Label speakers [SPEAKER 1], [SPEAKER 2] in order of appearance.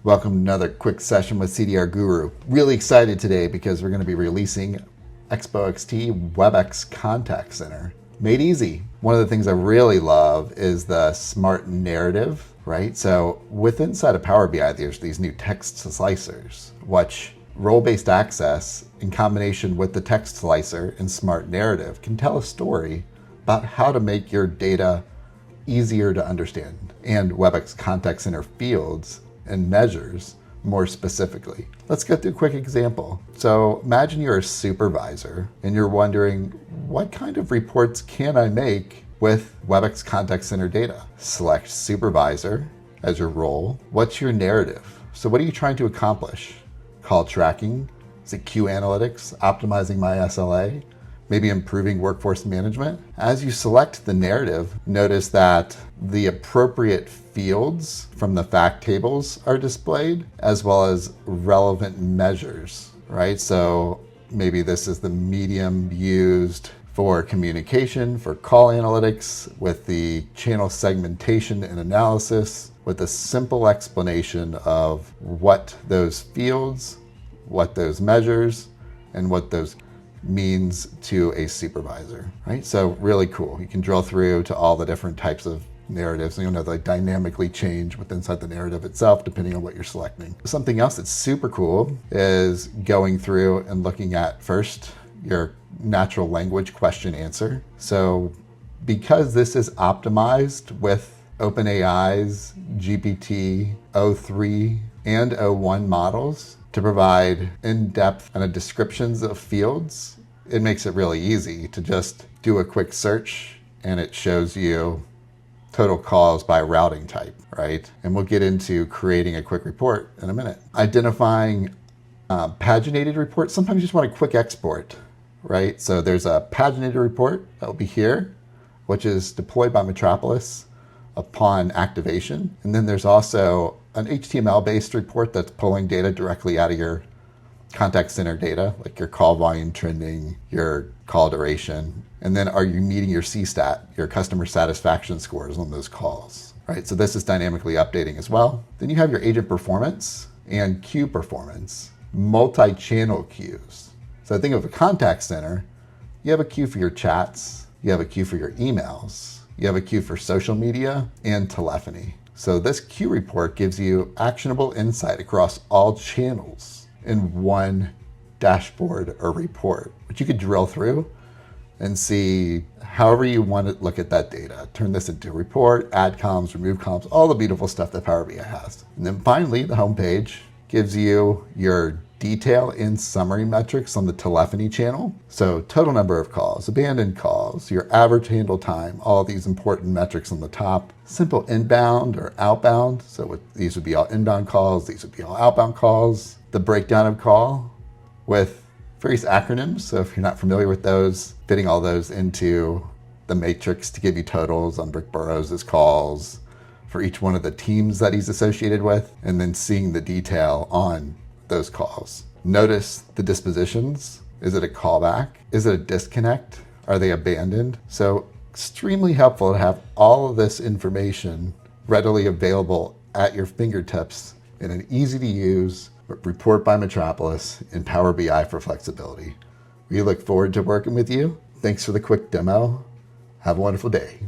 [SPEAKER 1] Welcome to another quick session with CDR Guru. Really excited today because we're going to be releasing Expo XT Webex Contact Center. Made easy. One of the things I really love is the smart narrative, right? So inside of Power BI, there's these new text slicers, which role-based access in combination with the text slicer and smart narrative can tell a story about how to make your data easier to understand and Webex Contact Center fields and measures more specifically. Let's go through a quick example. So imagine you're a supervisor and you're wondering, what kind of reports can I make with Webex Contact Center data? Select supervisor as your role. What's your narrative? So what are you trying to accomplish? Call tracking? Is it Q analytics? Optimizing my SLA? Maybe improving workforce management? As you select the narrative, notice that the appropriate fields from the fact tables are displayed, as well as relevant measures, right? So maybe this is the medium used for communication, for call analytics, with the channel segmentation and analysis, with a simple explanation of what those fields, what those measures, and what those means to a supervisor, right? So really cool. You can drill through to all the different types of narratives. You'll know they dynamically change inside the narrative itself, depending on what you're selecting. Something else that's super cool is going through and looking at first your natural language question answer. So because this is optimized with OpenAI's GPT-03 and 01 models to provide in-depth and descriptions of fields, it makes it really easy to just do a quick search and it shows you total calls by routing type, right? And we'll get into creating a quick report in a minute. Identifying paginated reports. Sometimes you just want a quick export, right? So there's a paginated report that will be here, which is deployed by Metropolis upon activation. And then there's also an HTML-based report that's pulling data directly out of your contact center data, like your call volume trending, your call duration, and then are you meeting your CSAT, your customer satisfaction scores on those calls, right? So this is dynamically updating as well. Then you have your agent performance and queue performance, multi-channel queues. So think of a contact center, you have a queue for your chats, you have a queue for your emails, you have a queue for social media and telephony. So this queue report gives you actionable insight across all channels in one dashboard or report, which you could drill through and see however you want to look at that data. Turn this into a report, add columns, remove columns, all the beautiful stuff that Power BI has. And then finally, the homepage gives you your detail and summary metrics on the telephony channel. So total number of calls, abandoned calls, your average handle time, all these important metrics on the top. Simple inbound or outbound. So these would be all inbound calls, these would be all outbound calls. The breakdown of call with various acronyms. So if you're not familiar with those, fitting all those into the matrix to give you totals on Rick Burrows' calls for each one of the teams that he's associated with, and then seeing the detail on those calls. Notice the dispositions. Is it a callback? Is it a disconnect? Are they abandoned? So extremely helpful to have all of this information readily available at your fingertips in an easy to use report by Metropolis in Power BI for flexibility. We look forward to working with you. Thanks for the quick demo. Have a wonderful day.